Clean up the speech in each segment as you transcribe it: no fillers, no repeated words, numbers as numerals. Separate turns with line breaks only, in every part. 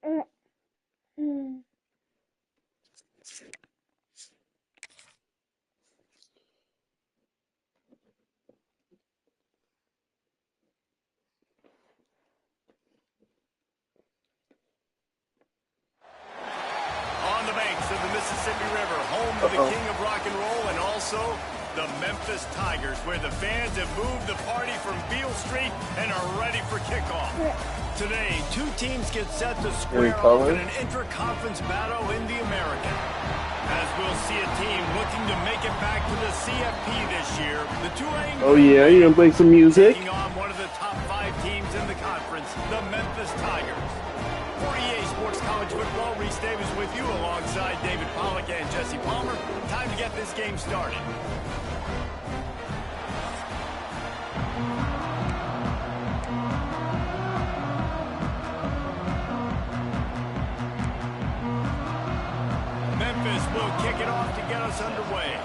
On the banks of the Mississippi River, home to the king of rock and roll, and also the Memphis Tigers, where the fans have moved the party from Beale Street and are ready for kickoff. Today, two teams get set to square off in an intra-conference battle in the American. As we'll see a team looking to make it back to the CFP this year, the Tulane Mem.
Oh yeah, you gonna play some music?
Taking on one of the top 5 teams in the conference, the Memphis Tigers. For EA Sports College Football, Reese Davis with you alongside David Pollack and Jesse Palmer. Time to get this game started. Memphis will kick it off to get us underway.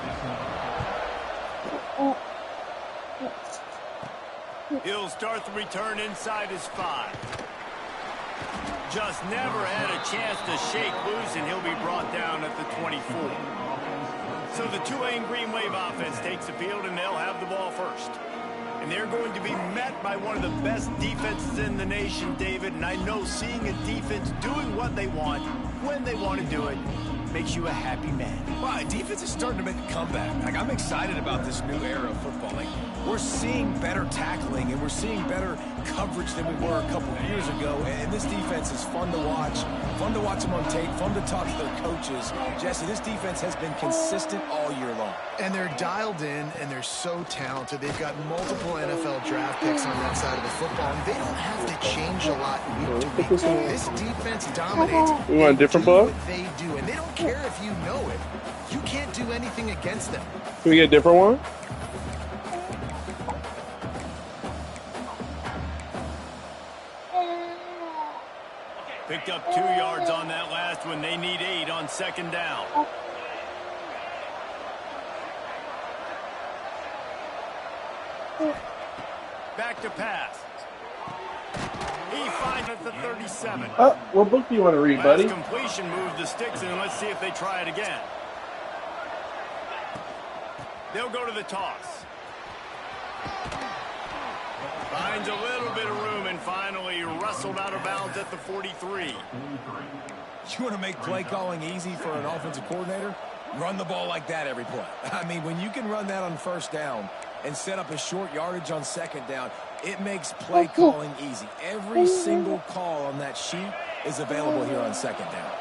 He'll start the return inside his 5. Just never had a chance to shake loose, and he'll be brought down at the 24. So the Tulane Green Wave offense takes the field, and they'll have the ball first. And they're going to be met by one of the best defenses in the nation, David. And I know seeing a defense doing what they want, when they want to do it, makes you a happy man.
Wow, defense is starting to make a comeback. Like, I'm excited about this new era of football. Like, we're seeing better tackling, and we're seeing better coverage than we were a couple of years ago. And this defense is fun to watch them on tape, fun to talk to their coaches. Jesse, this defense has been consistent all year long.
And they're dialed in, and they're so talented. They've got multiple NFL draft picks on that side of the football, and they don't have to change a lot week to week. This defense dominates.
You want a different book?
They do, and they don't care if you know it. You can't do anything against them.
Can we get a different one?
Picked up 2 yards on that last one. They need 8 on second down. Back to pass. He finds it at the 37.
What book do you want to read, buddy?
Last completion moved the sticks, and let's see if they try it again. They'll go to the toss. Finds a little bit of room and finally wrestled out of bounds at the 43.
You want to make play calling easy for an offensive coordinator? Run the ball like that every play. I mean, when you can run that on first down and set up a short yardage on second down, it makes play calling easy. Every single call on that sheet is available here on second down.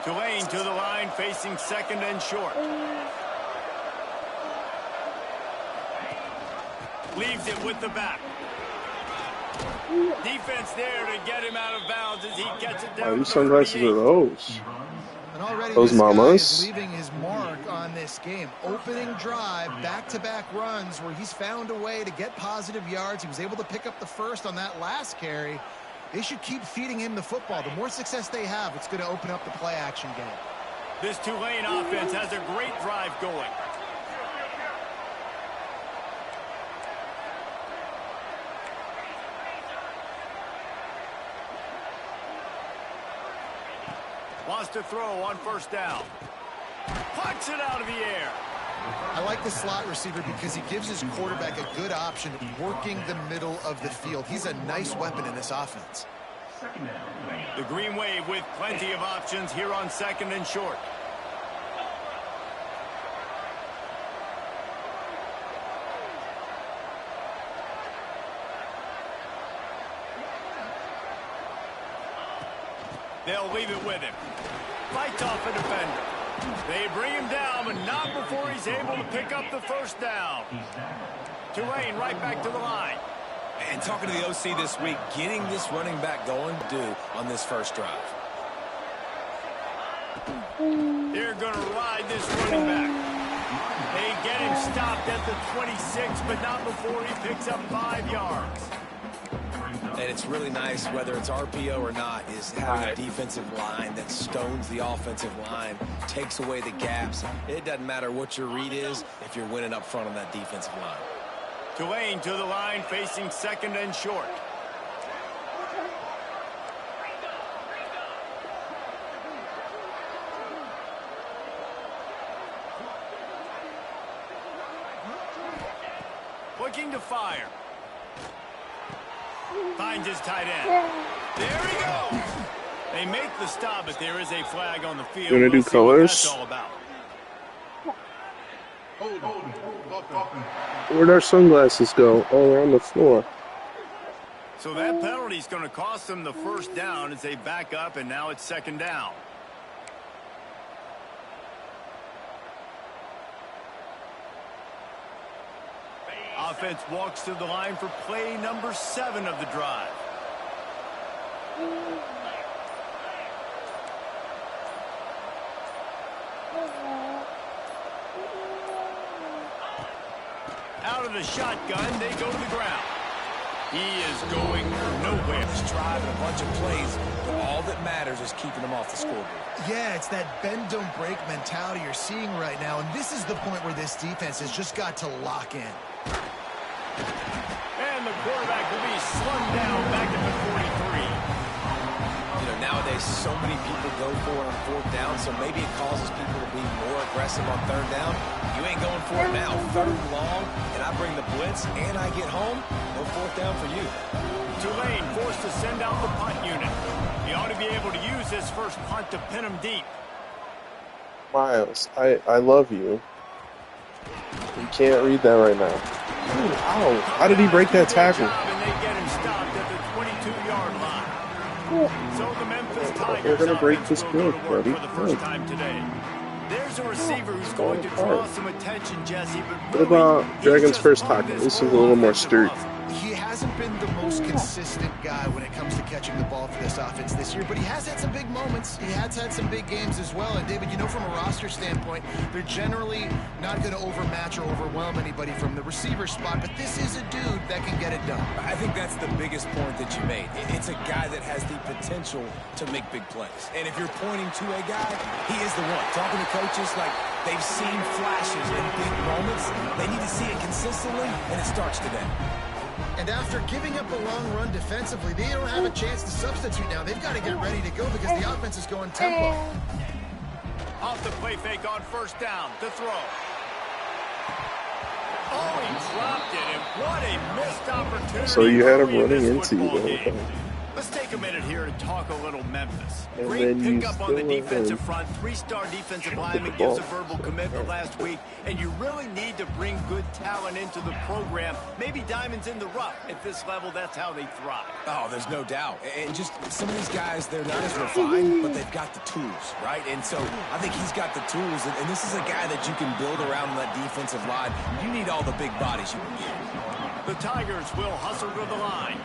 Tulane to the line, facing second and short. Leaves it with the back. Defense there to get him out of bounds as he gets it down.
These sunglasses are those.
And already
Those
this guy
mamas.
is leaving his mark on this game. Opening drive, back-to-back runs where he's found a way to get positive yards. He was able to pick up the first on that last carry. They should keep feeding him the football. The more success they have, it's going to open up the play-action game.
This Tulane offense has a great drive going. Wants to throw on first down. Punts it out of the air.
I like the slot receiver because he gives his quarterback a good option working the middle of the field. He's a nice weapon in this offense.
The Green Wave with plenty of options here on second and short. They'll leave it with him. Fights off a defender. They bring him down, but not before he's able to pick up the first down. Tulane right back to the line.
And talking to the OC this week, getting this running back going due on this first drive.
They're going to ride this running back. They get him stopped at the 26, but not before he picks up 5 yards.
And it's really nice, whether it's RPO or not, is having a defensive line that stones the offensive line, takes away the gaps. It doesn't matter what your read is if you're winning up front on that defensive line.
Tulane to the line, facing second and short. looking to fire. Finds his tight end. There he goes. They make the stop, but there is a flag on the field.
You want to do colors?
All about.
Where'd our sunglasses go? Oh, they're on the floor.
So that penalty is going to cost them the first down as they back up, and now it's second down. Offense walks to the line for play number 7 of the drive. Out of the shotgun, they go to the ground. He is going nowhere.
He's driving a bunch of plays, but all that matters is keeping them off the scoreboard.
Yeah, it's that bend don't break mentality you're seeing right now, and this is the point where this defense has just got to lock in.
And the quarterback will be slung down back at the 43.
You know, nowadays so many people go for it on fourth down, so maybe it causes people to be more aggressive on third down. You ain't going for it now. Third and long, and I bring the blitz, and I get home. No fourth down for you.
Tulane forced to send out the punt unit. He ought to be able to use this first punt to pin him deep.
Miles, I love you. You can't read that right now. Ooh, ow. How did he break that tackle?
And they get him stopped at the 22-yard line. So the Memphis Tigers
We're gonna break this
will go to work
buddy.
for the first time today. There's a receiver who's going to draw some attention, Jesse. But really,
What about Dragon's first tackle? This is a little more sturdy.
He hasn't been the most consistent guy when it comes to catching the ball for this offense this year, but he has had some big moments. He has had some big games as well. And, David, you know, from a roster standpoint, they're generally not going to overmatch or overwhelm anybody from the receiver spot, but this is a dude that can get it done.
I think that's the biggest point that you made. It's a guy that has the potential to make big plays. And if you're pointing to a guy, he is the one. Talking to coaches, like, they've seen flashes in big moments. They need to see it consistently, and it starts today.
And after giving up a long run defensively, they don't have a chance to substitute now. They've got to get ready to go because the offense is going tempo.
Off the play fake on first down to throw. Oh, he dropped it, and what a missed opportunity.
So you had him
early in
running
this
into you
football
the whole
game.
time.
Let's take a minute here to talk a little Memphis.
And
Great
then you
pickup on the
still
defensive front. 3-star defensive lineman gives a verbal commitment last week, and you really need to bring good talent into the program. Maybe diamonds in the rough. At this level, that's how they thrive.
Oh, there's no doubt. And just some of these guys, they're not as refined, but they've got the tools, right? And so I think he's got the tools, and this is a guy that you can build around that defensive line. You need all the big bodies you can get.
The Tigers will hustle to the line.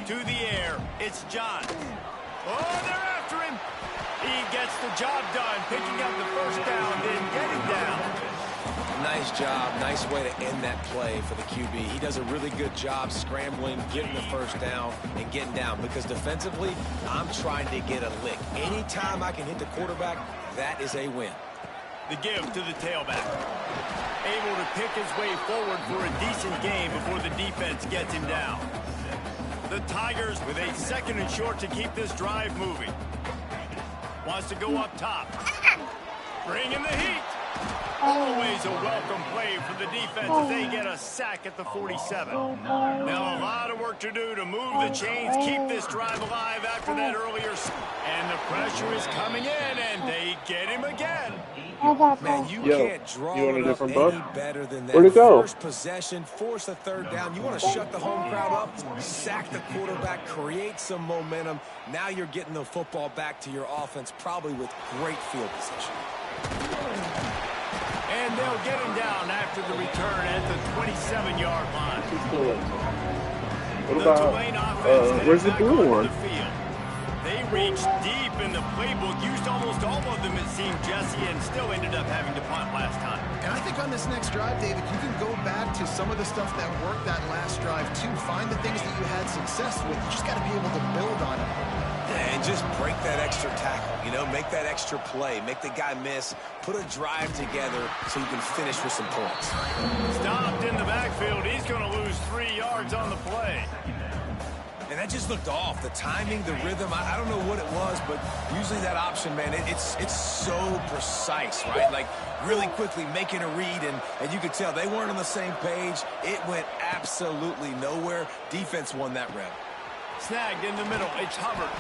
To the air, it's John. Oh, they're after him. He gets the job done, picking up the first down, then getting down.
Nice job. Nice way to end that play for the QB. He does a really good job scrambling, getting the first down, and getting down. Because defensively, I'm trying to get a lick. Anytime I can hit the quarterback, that is a win.
The give to the tailback. Able to pick his way forward for a decent game before the defense gets him down. The Tigers with a second and short to keep this drive moving. Wants to go up top. Bring in the heat. Always a welcome play for the defense as they get a sack at the 47. Now a lot of work to do to move the chains, keep this drive alive after that earlier. And the pressure is coming in, and they get him again.
Man, you can't draw
you want a
it up
different
any
buck?
better than that.
Where'd it go?
First possession, force a third down. You want to shut the home crowd up, sack the quarterback, create some momentum. Now you're getting the football back to your offense, probably with great field position.
And they'll get him down after the return at the 27-yard line.
What about, where's the blue one?
They reached deep in the playbook, used almost all of them, it seemed, Jesse, and still ended up having to punt last time.
And I think on this next drive, David, you can go back to some of the stuff that worked that last drive, too. Find the things that you had success with. You just got to be able to build on it.
And just break that extra tackle, you know, make that extra play, make the guy miss, put a drive together so you can finish with some points.
Stopped in the backfield. He's going to lose 3 yards on the play.
And that just looked off. The timing, the rhythm, I don't know what it was, but usually that option, man, it's so precise, right? Like, really quickly making a read, and you could tell they weren't on the same page. It went absolutely nowhere. Defense won that rep.
Snagged in the middle. It's Hubbard.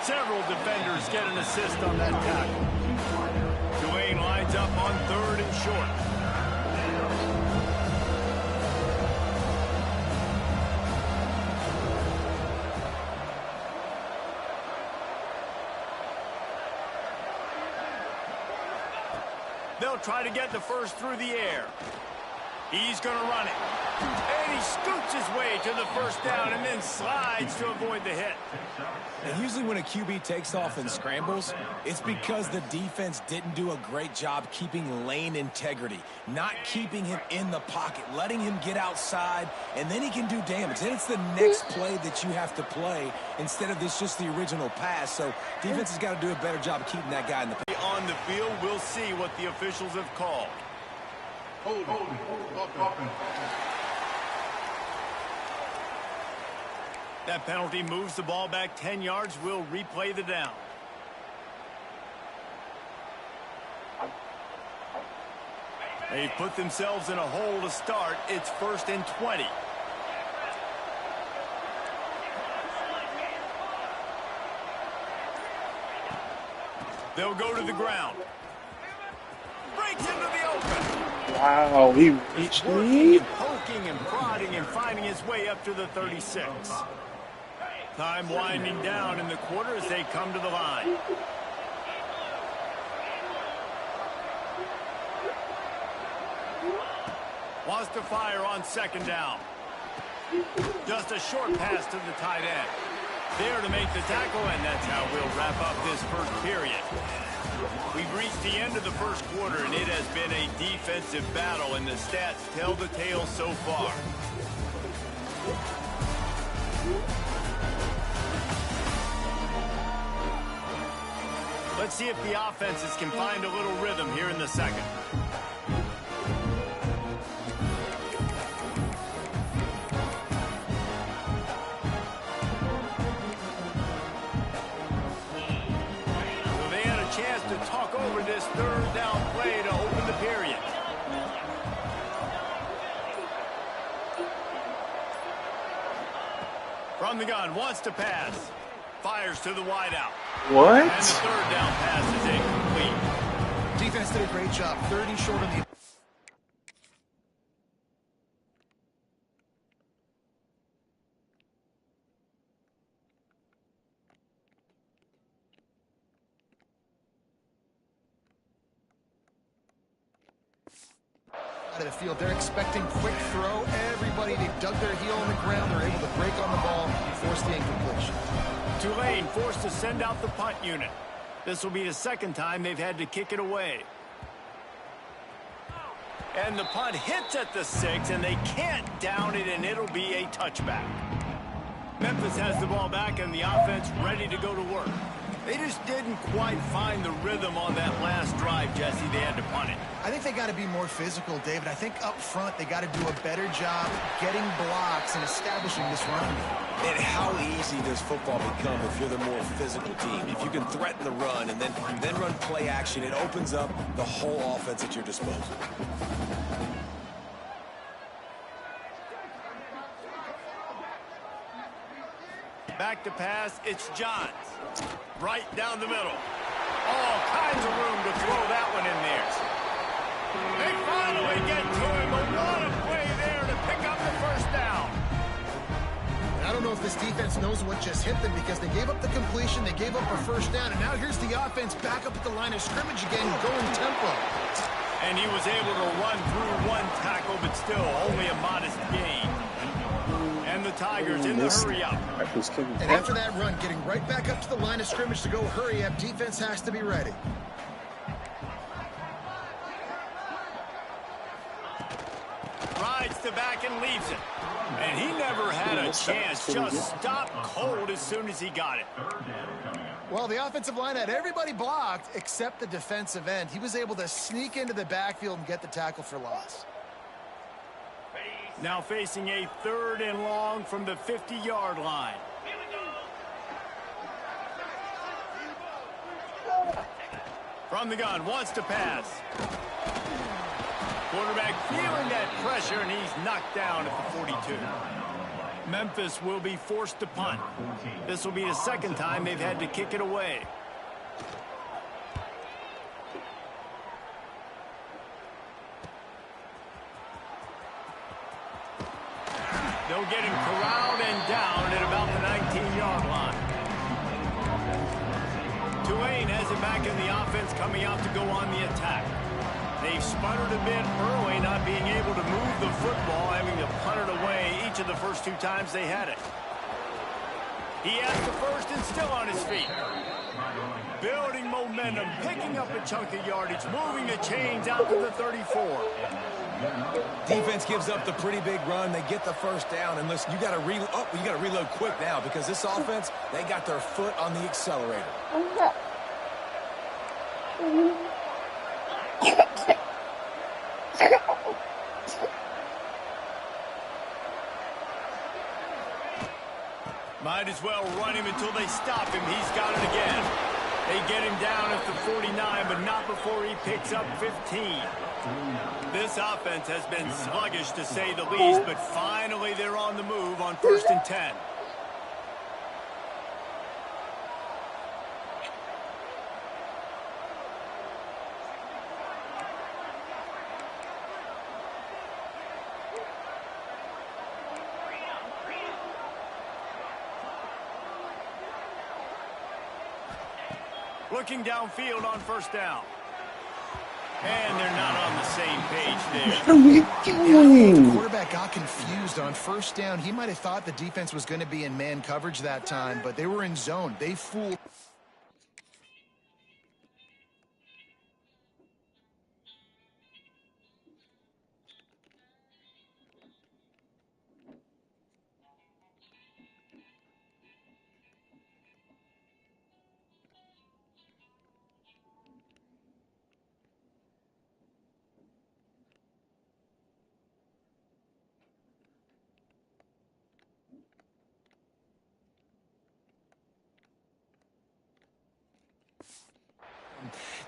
Several defenders get an assist on that tackle. Tulane lines up on 3rd and short. They'll try to get the first through the air. He's going to run it. And he scoots his way to the first down and then slides to avoid the hit.
And usually when a QB takes off and scrambles, it's because the defense didn't do a great job keeping lane integrity, not keeping him in the pocket, letting him get outside, and then he can do damage. Then it's the next play that you have to play instead of this just the original pass. So defense has got to do a better job of keeping that guy in the pocket.
On the field, we'll see what the officials have called. That penalty moves the ball back 10 yards. We'll replay the down. They've put themselves in a hole to start. It's 1st and 20. They'll go to the ground. Breaks into the open.
Wow, he reached me.
Poking and prodding and finding his way up to the 36. Time winding down in the quarter as they come to the line. Wants to fire on 2nd down. Just a short pass to the tight end. There to make the tackle, and that's how we'll wrap up this first period. We've reached the end of the first quarter, and it has been a defensive battle, and the stats tell the tale so far. Let's see if the offenses can find a little rhythm here in the second. Chance to talk over this 3rd down play to open the period. From the gun, wants to pass. Fires to the wideout.
What?
And the 3rd down pass is incomplete.
Defense did a great job. 30 short on the... out of the field. They're expecting quick throw. Everybody, they dug their heel on the ground. They're able to break on the ball and force the incompletion.
Tulane forced to send out the punt unit. This will be the 2nd time they've had to kick it away. And the punt hits at the 6, and they can't down it, and it'll be a touchback. Memphis has the ball back, and the offense ready to go to work. They just didn't quite find the rhythm on that last drive, Jesse. They had to punt it.
I think they got to be more physical, David. I think up front they got to do a better job getting blocks and establishing this run game.
And how easy does football become if you're the more physical team? If you can threaten the run and then run play action, it opens up the whole offense at your disposal.
Back to pass, it's Johns. Right down the middle. All kinds of room to throw that one in there. They finally get to him, but what a play there to pick up the 1st down.
And I don't know if this defense knows what just hit them because they gave up the completion, they gave up a 1st down, and now here's the offense back up at the line of scrimmage again, going tempo.
And he was able to run through 1 tackle, but still only a modest gain. And the Tigers in the hurry-up.
And after that run, getting right back up to the line of scrimmage to go hurry-up, defense has to be ready.
Rides to back and leaves it. And he never had a chance. Just stopped cold as soon as he got it.
Well, the offensive line had everybody blocked except the defensive end. He was able to sneak into the backfield and get the tackle for loss.
Now facing a 3rd and long from the 50-yard line. From the gun, wants to pass. Quarterback feeling that pressure, and he's knocked down at the 42. Memphis will be forced to punt. This will be the second time they've had to kick it away. They'll get him corralled and down at about the 19-yard line. Tulane has it back in the offense, coming out to go on the attack. They've sputtered a bit early, not being able to move the football, having to punt it away each of the first 2 times they had it. He has the first and still on his feet. Building momentum, picking up a chunk of yardage, moving the chains out to the 34.
Defense gives up the pretty big run. They get the first down, and listen, you got to reload quick now because this offense, they got their foot on the accelerator.
Might as well run him until they stop him. He's got it again. They get him down at the 49, but not before he picks up 15. This offense has been sluggish, to say the least, but finally they're on the move on 1st and 10. Looking downfield on 1st down. And they're not on the same page there.
What are we doing?
The quarterback got confused on 1st down. He might have thought the defense was going to be in man coverage that time, but they were in zone. They fooled.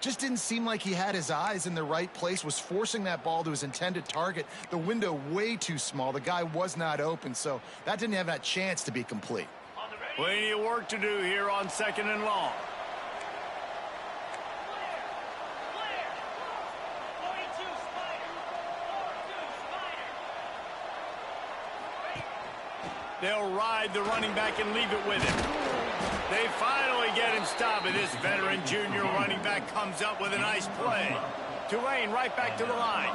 Just didn't seem like he had his eyes in the right place, was forcing that ball to his intended target. The window way too small. The guy was not open, so that didn't have that chance to be complete.
Plenty of work to do here on 2nd and long. They'll ride the running back and leave it with him. They finally get him stopped, and this veteran junior running back comes up with a nice play. Tulane right back to the line.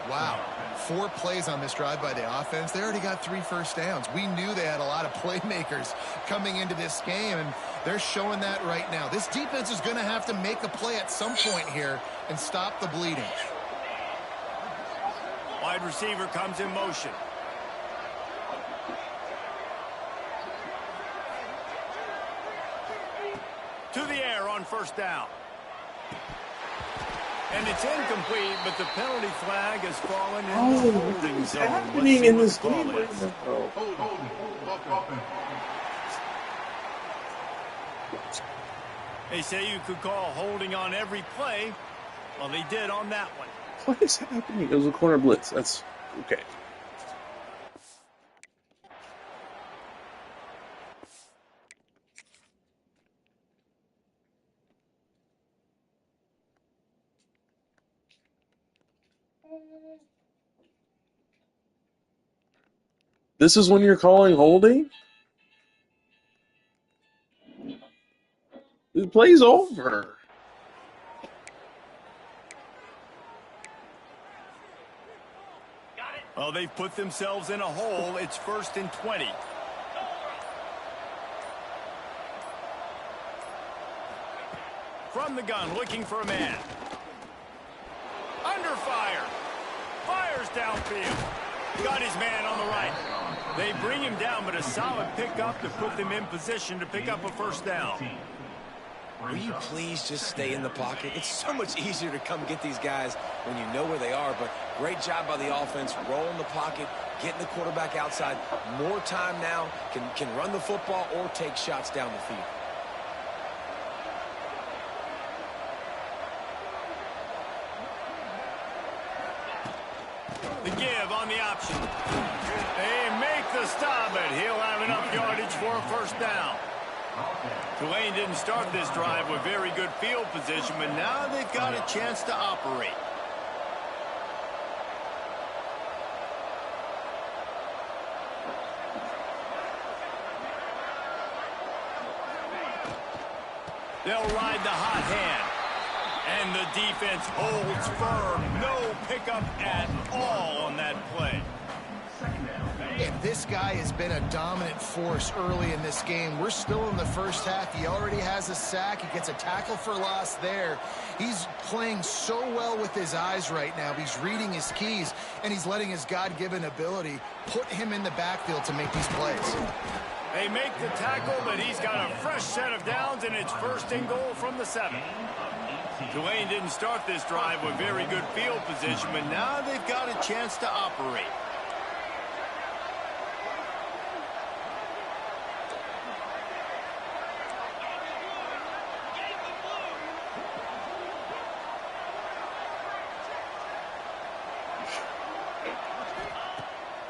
Wow. 4 plays on this drive by the offense. They already got 3 first downs. We knew they had a lot of playmakers coming into this game, and they're showing that right now. This defense is going to have to make a play at some point here and stop the bleeding.
Wide receiver comes in motion. To the air on 1st down. And it's incomplete, but the penalty flag has fallen in the holding zone.
What's happening in this game?
They say you could call holding on every play. Well, they did on that one.
What is happening? It was a corner blitz. That's okay. This is when you're calling holding? The play's over.
Well, they've put themselves in a hole. It's 1st and 20. From the gun, looking for a man. Under fire. Fires downfield. Got his man on the right. They bring him down, but a solid pickup to put them in position to pick up a 1st down.
Will you please just stay in the pocket? It's so much easier to come get these guys when you know where they are, but great job by the offense, rolling the pocket, getting the quarterback outside. More time now, can run the football or take shots down the field.
They make the stop, and he'll have enough yardage for a first down. Tulane didn't start this drive with very good field position, but now they've got a chance to operate. They'll ride the hot hand. And the defense holds firm. No pickup at all on that play.
And this guy has been a dominant force early in this game. We're still in the first half. He already has a sack. He gets a tackle for loss there. He's playing so well with his eyes right now. He's reading his keys, and he's letting his God-given ability put him in the backfield to make these plays.
They make the tackle, but he's got a fresh set of downs, and it's first and goal from the 7. Tulane didn't start this drive with very good field position, but now they've got a chance to operate.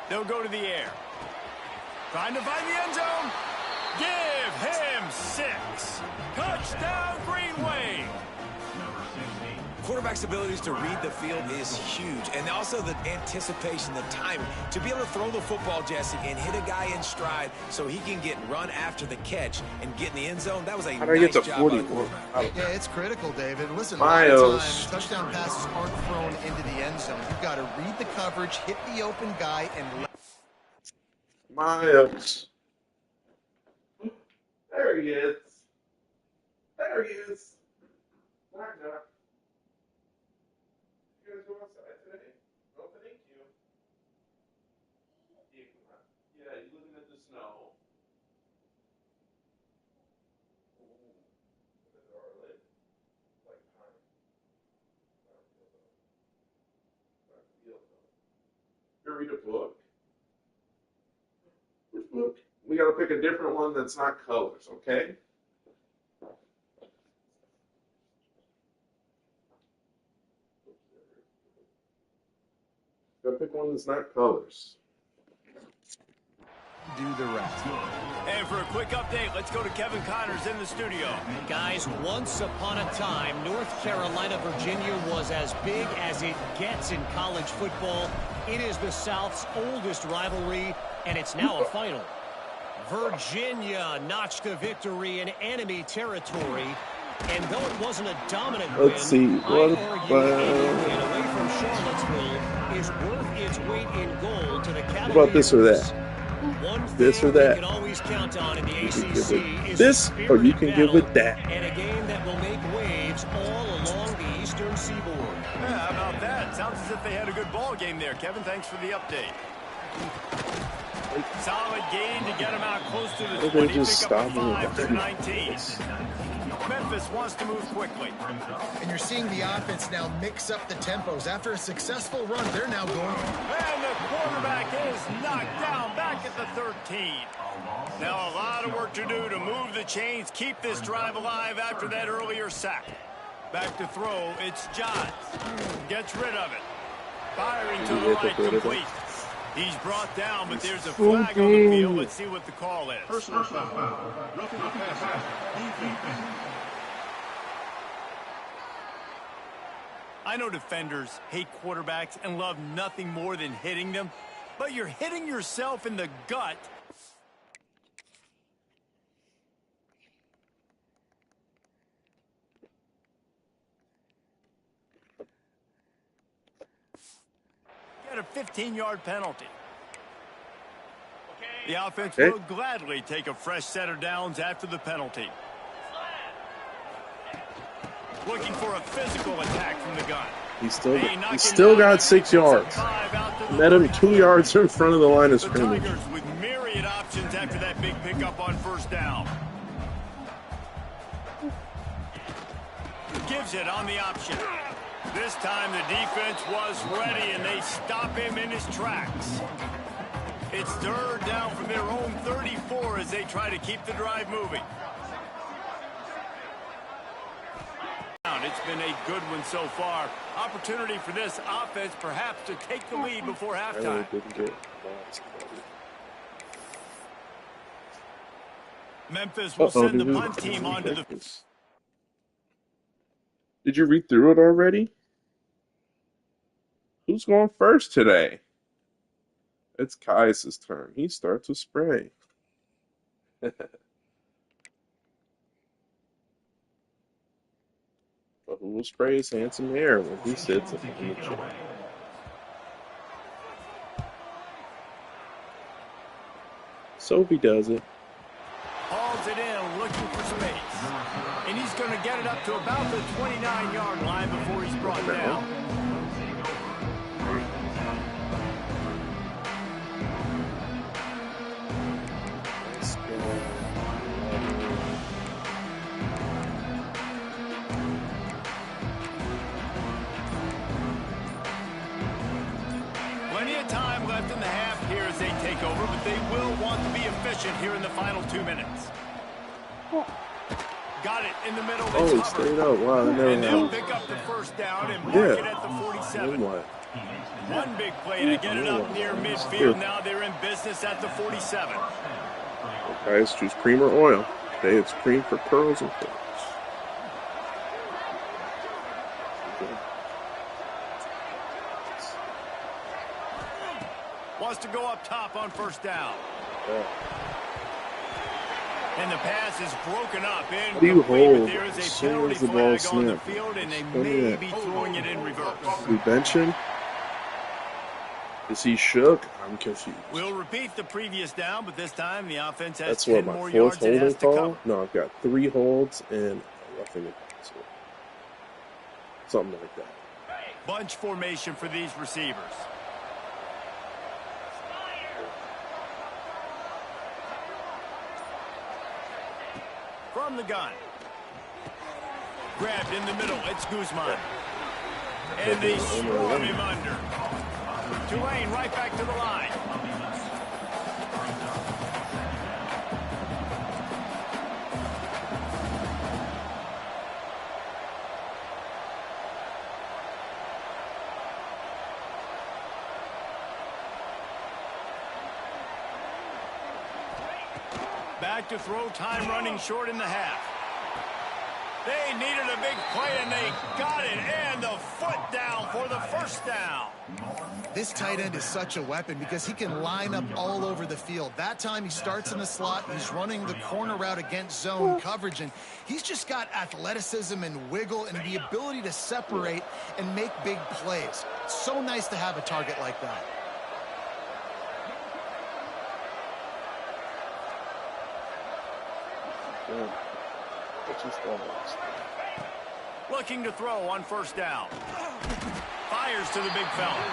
They'll go to the air. Trying to find the end zone. Give him 6. Touchdown, Green Wave.
Quarterback's abilities to read the field is huge, and also the anticipation, the timing. To be able to throw the football, Jesse, and hit a guy in stride so he can get run after the catch and get in the end zone, that was a nice job by the quarterback.
Yeah, it's critical, David. Listen,
Miles.
a lot of times, touchdown passes aren't thrown into the end zone. You've got to read the coverage, hit the open guy, and...
Miles. There he is. There he is. Knock, knock. You guys go outside today? No, thank you. Yeah, you looking at the snow. Like pine. You ever read a book? Which book? We gotta pick a different one that's not colors, okay? Gotta pick one that's not colors.
do the rest.
And for a quick update, let's go to Kevin Connors in the studio.
Guys, once upon a time, North Carolina, Virginia was as big as it gets in college football. It is the South's oldest rivalry, and it's now a final. Virginia notched a victory in enemy territory, and though it wasn't a dominant win,
Let's see.
I'd argue any win away from Charlottesville is worth its weight in gold to the Cavaliers.
What about this or that?
One
This or
thing
that?
we can always count on in the
You can
ACC
give it
is
this, or you can give it that.
and a game that will make waves all along the Eastern Seaboard.
Yeah, how about that? Sounds as if they had a good ball game there. Kevin, thanks for the update. Solid gain to get them out close to the 20.
They just
Pick up
stop
a 5 to
him.
19. Memphis wants to move quickly.
And you're seeing the offense now mix up the tempos. After a successful run, they're now going.
And the quarterback is knocked down back at the 13. Now a lot of work to do to move the chains, keep this drive alive after that earlier sack. Back to throw, it's Johns. Gets rid of it. Firing to the right, complete. He's brought down, but there's a flag on the field. Let's see what the call is.
Personal foul. Roughing the passer. Defense.
I know defenders hate quarterbacks and love nothing more than hitting them, but you're hitting yourself in the gut. Get a 15-yard penalty. The offense will gladly take a fresh set of downs after the penalty. Looking for a physical attack from the gun.
He still got 6 yards. Met him 2 yards in front of the line of
The
scrimmage.
Tigers with myriad options after that big pickup on first down. Gives it on the option. This time the defense was ready and they stop him in his tracks. It's third down from their own 34 as they try to keep the drive moving. It's It's been a good one so far. Opportunity for this offense perhaps to take the lead before halftime.
I really didn't get lost.
Memphis will send the punt team onto the...
Did you read through it already? Who's going first today? It's Kai's turn. He starts with spray. But who will spray his handsome hair when he sits in the chair? Sophie does it.
Hauls it in, looking for space. And he's going to get it up to about the 29-yard line before he's brought down. Plenty of time left in the half here as they take over, but they will want to be efficient here in the final 2 minutes. Got it in the middle.
Oh, he stayed up. Wow,
and they'll pick up the first down and mark it at the 47.
What?
One big play to get it up near midfield. Now they're in business at the 47.
Guys, choose cream or oil. Today it's cream for curls and curls.
Wants to go up top on first down.
Yeah.
And the pass is broken up.
How do you hold
there is a
as soon
penalty
as the ball
flag on the
snaps?
field, and they may be throwing it in reverse.
We bench him? Is he shook? I'm confused.
We'll repeat the previous down, but this time the offense has
That's
10
what,
more
my
yards
fourth
it
holding
has to
call?
cover.
No, I've got 3 holds and a roughing the passer. Something like that.
Bunch formation for these receivers. From the gun. Grabbed in the middle. It's Guzman. And they swarm him under. Tulane right back to the line. Back to throw, time running short in the half. They needed a big play, and they got it, and the foot down for the first down.
This tight end is such a weapon because he can line up all over the field. That time he starts in the slot, he's running the corner route against zone coverage, and he's just got athleticism and wiggle and the ability to separate and make big plays. It's so nice to have a target like that.
Looking to throw on first down. Fires to the big fella.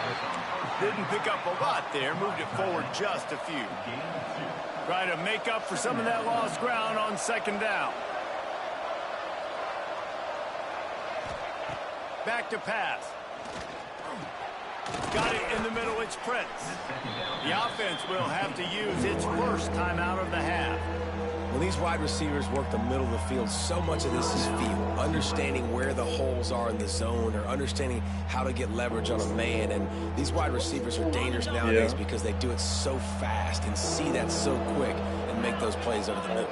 Didn't pick up a lot there. Moved it forward just a few. Try to make up for some of that lost ground on second down. Back to pass. Got it in the middle. It's Prince. The offense will have to use its first timeout of the half.
When these wide receivers work the middle of the field, so much of this is feel, understanding where the holes are in the zone or understanding how to get leverage on a man. And these wide receivers are dangerous nowadays because they do it so fast and see that so quick and make those plays over the middle.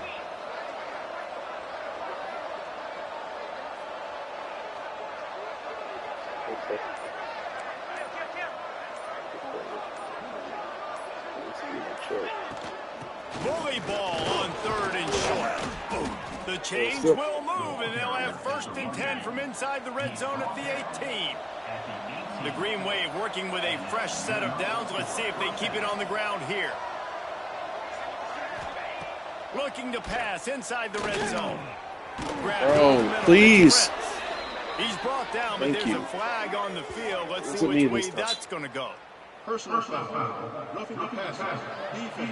Bully ball on third and short. The change will move, and they'll have first and 10 from inside the red zone at the 18. The Green Wave working with a fresh set of downs. Let's see if they keep it on the ground here. Looking to pass inside the red zone.
Oh, please.
He's brought down, but there's a flag on the field. Let's see which way that's going to go.
Personal foul. Roughing the passer. Defense.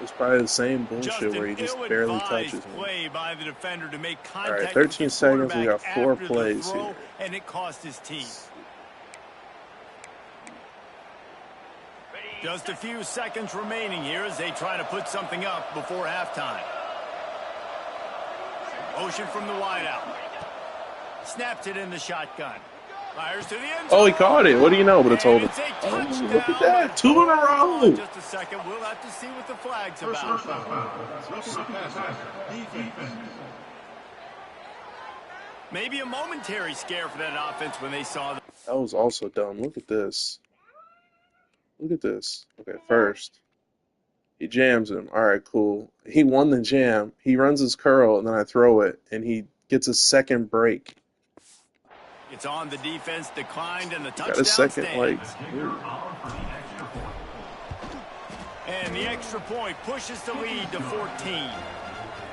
It's probably the same bullshit where he just barely touches me.
Play by the defender to make
All right, 13 seconds. We got 4 plays here.
And it cost his team. Just a few seconds remaining here as they try to put something up before halftime. Motion from the wideout. Snaps it in the shotgun. Fires to the end zone.
Oh, he caught it. What do you know? But it's
And
over.
it's a
Oh,
touchdown.
look at that. 2 in a
Hold on
row.
just a second. We'll have to see what the flag's
First
about.
down. Roughing the passer. Defense.
Maybe a momentary scare for that offense when they saw that.
That was also dumb. Look at this. Look at this. Okay, first, he jams him. All right, cool. He won the jam. He runs his curl, and then I throw it, and he gets a second break.
It's on the defense, declined, and the
Got a
touchdown
second,
stands.
ooh.
And the extra point pushes the lead to 14.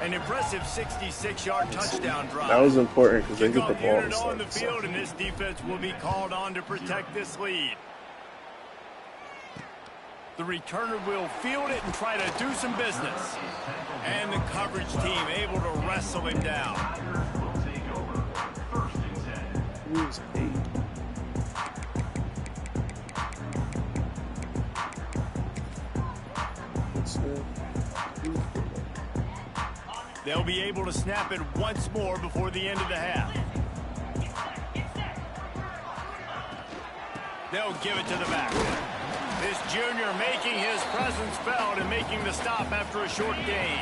An impressive 66-yard touchdown drive.
That was important because they get the
Kickoff
ball.
unit on the field, and this defense will be called on to protect this lead. The returner will field it and try to do some business. And the coverage team able to wrestle him down.
Who's 8?
They'll be able to snap it once more before the end of the half. They'll give it to the back. This junior making his presence felt and making the stop after a short gain.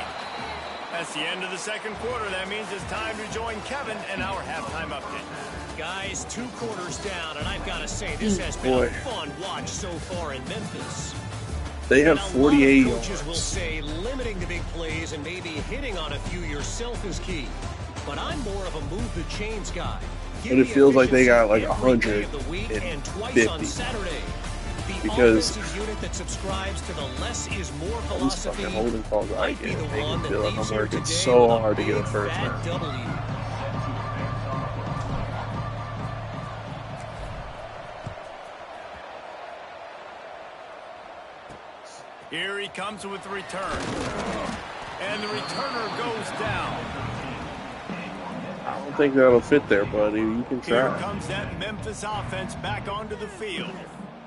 That's the end of the second quarter. That means it's time to join Kevin and our halftime update.
Guys, 2 quarters down, and I've got to say, this has been a fun watch so far in Memphis.
They have 48
Coaches will
yards.
say limiting the big plays and maybe hitting on a few yourself is key. But I'm more of a move the chains guy.
But it feels like they got like
Every day of the week
150.
and twice on Saturday. The
Because
offensive unit that subscribes to the less is more
these
philosophy
fucking holding calls I
might be
get
the
make
one
me
that
feel like
leaves
I'm
here
working
today
so
with a
hard to get a
big
first
fat
down.
W.
Here he comes with the return. And the returner goes down.
I don't think that'll fit there, buddy. You can
Here
try.
comes that Memphis offense back onto the field.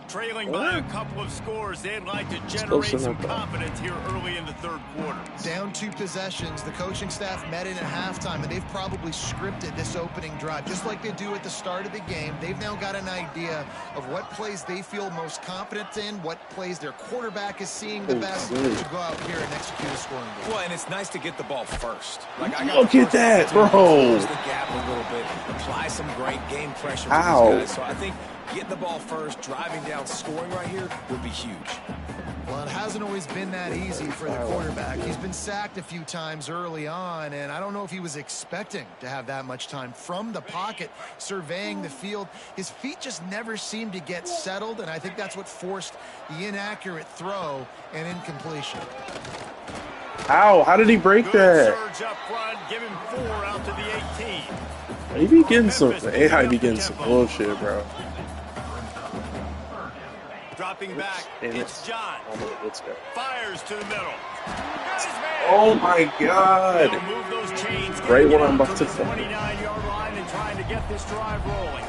Trailing by a couple of scores, they'd like to generate
close
some
enough, though.
confidence here early in the third quarter.
Down 2 possessions. The coaching staff met in at halftime, and they've probably scripted this opening drive. Just like they do at the start of the game, they've now got an idea of what plays they feel most confident in, what plays their quarterback is seeing the best to go out here and execute a scoring goal.
Well, and it's nice to get the ball first. Like I got
Look
the
at
first
that,
opportunity to
bro.
close the gap a little bit, apply some great game pressure to
Ow.
these guys. So I think getting the ball first, driving down, scoring right here would be huge.
Well, it hasn't always been that easy for the quarterback. He's been sacked a few times early on, and I don't know if he was expecting to have that much time from the pocket, surveying the field. His feet just never seemed to get settled, and I think that's what forced the inaccurate throw and incompletion.
Ow, how did he break
Good
that?
surge up front, give him 4 out to the 18.
He be getting some, AI be getting some bullshit, bro.
Dropping back,
Damn it.
it's John.
Let's go.
Fires to the middle. Got his man.
Oh my god.
They'll move those chains,
Right
getting
when
it
I'm
out
about
to
to
the
fall.
29-yard line and trying to get this drive rolling.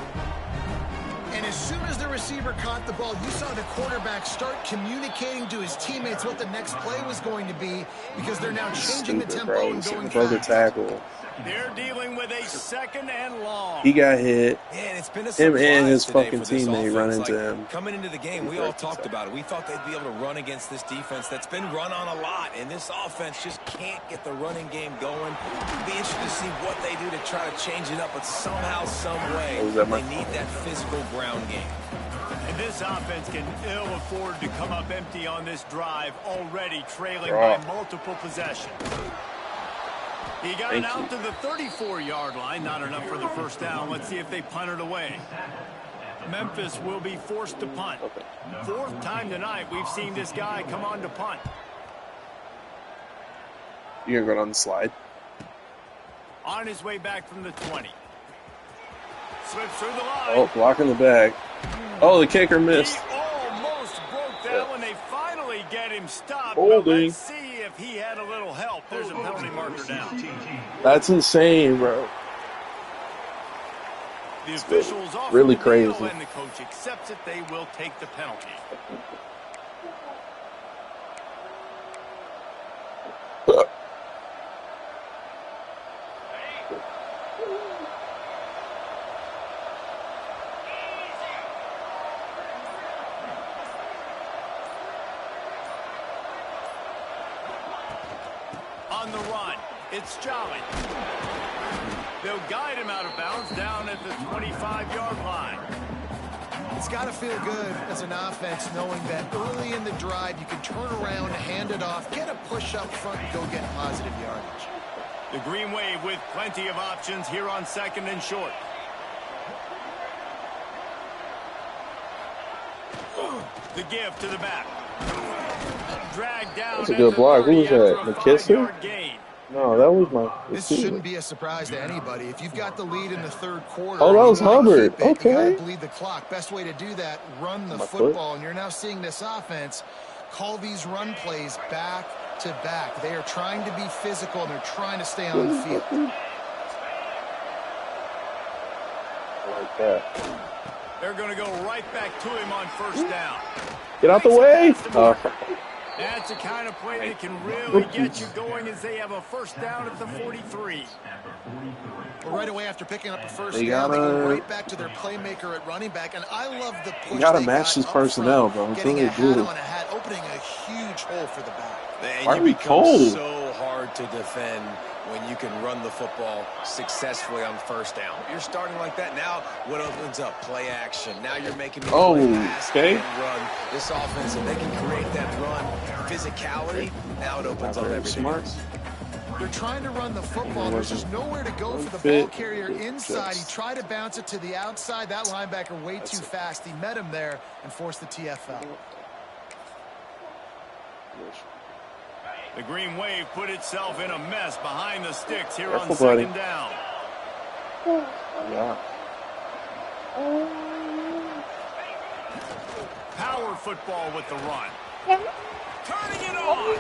And as soon as the receiver caught the ball, you saw the quarterback start communicating to his teammates what the next play was going to be, because they're now changing the
Stupid,
tempo
bro.
and
He's
going
brother
fast.
tackle.
They're dealing with a 2nd and long.
He got hit.
Man, it's been a
Him and
surprise
his
today
fucking
for this
teammate run
offense.
into
Like,
him.
coming into the game, we all talked about it. We thought they'd be able to run against this defense that's been run on a lot, and this offense just can't get the running game going. It'll be interesting to see what they do to try to change it up, but somehow, some way,
Oh, is that my
they need that physical ground game.
And this offense can ill afford to come up empty on this drive, already trailing
Right.
by multiple possessions. He got
Thank
it out
you.
to the 34-yard line. Not enough for the first down. Let's see if they punt it away. Memphis will be forced to punt.
Okay.
4th time tonight we've seen this guy come on to punt.
You're gonna go down the slide.
On his way back from the 20. Slips through the line.
Oh, blocking the back. Oh, the kicker missed.
He almost broke that
Yeah.
when they finally get him stopped. But
Holding.
let's see if he had a little help. There's a penalty marker down.
That's insane, bro.
The officials offer
really
the deal,
crazy.
and the coach accepts it. They will take the penalty. On the run, it's Jolly. They'll guide him out of bounds down at the 25-yard line.
It's got to feel good as an offense knowing that early in the drive you can turn around, hand it off, get a push up front, and go get positive yardage.
The Green Wave with plenty of options here on 2nd and short. The give to the back. Drag down.
That's a good block. Who was that? McKissick? No, that was my
This
receiver.
shouldn't be a surprise to anybody. If you've got the lead in the 3rd quarter,
Oh, that was Hubbard.
You
Okay.
gotta bleed the clock. Best way to do that, run the football. And you're now seeing this offense call these run plays back to back. They are trying to be physical, and they're trying to stay on the field.
I like that.
They're going to go right back to him on 1st down.
Get out the way.
That's the kind of play that can really get you going as they have a 1st down at the 43.
Well, right away after picking up a 1st down, they go right back to their playmaker at running back. And I love the push.
You got to match his personnel, bro. It's
getting
really
a hat
good.
on a hat, opening a huge hole for the back.
And you become so hard to defend when you can run the football successfully on 1st down. You're starting like that. Now, what opens up? Play action. Now you're making me play pass and run. This offense, if they can create that run, physicality, now it opens up everything else.
They're trying to run the football. There's just nowhere to go for the ball carrier inside. He tried to bounce it to the outside. That linebacker way too fast. He met him there and forced the TFL.
The Green Wave put itself in a mess behind the sticks here on
Careful,
2nd down.
Yeah.
Power football with the run. Turning it on.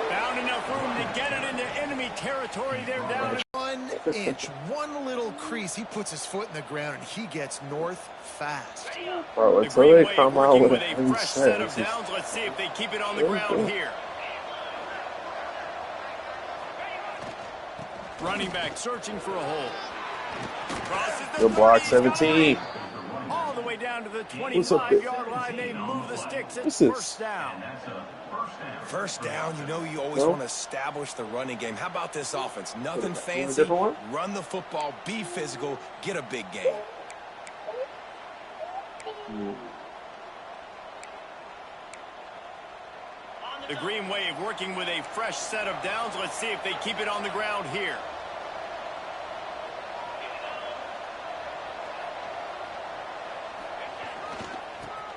Found enough room to get it into enemy territory. They're down at
1 inch, one little crease. He puts his foot in the ground and he gets north fast.
Bro,
the
until
Green
they
Wave
come out
working
with
with
a
a
clean
fresh
set,
set of downs. Let's see if they keep it on the ground here. Running back searching for a hole. Crosses the
Good block,
30,
17.
all the way down to the 25-yard line. They move the sticks. It's 1st down.
1st down, you know you always want to establish the running game. How about this offense? Nothing fancy. Run the football, be physical, get a big gain.
The Green Wave working with a fresh set of downs. Let's see if they keep it on the ground here.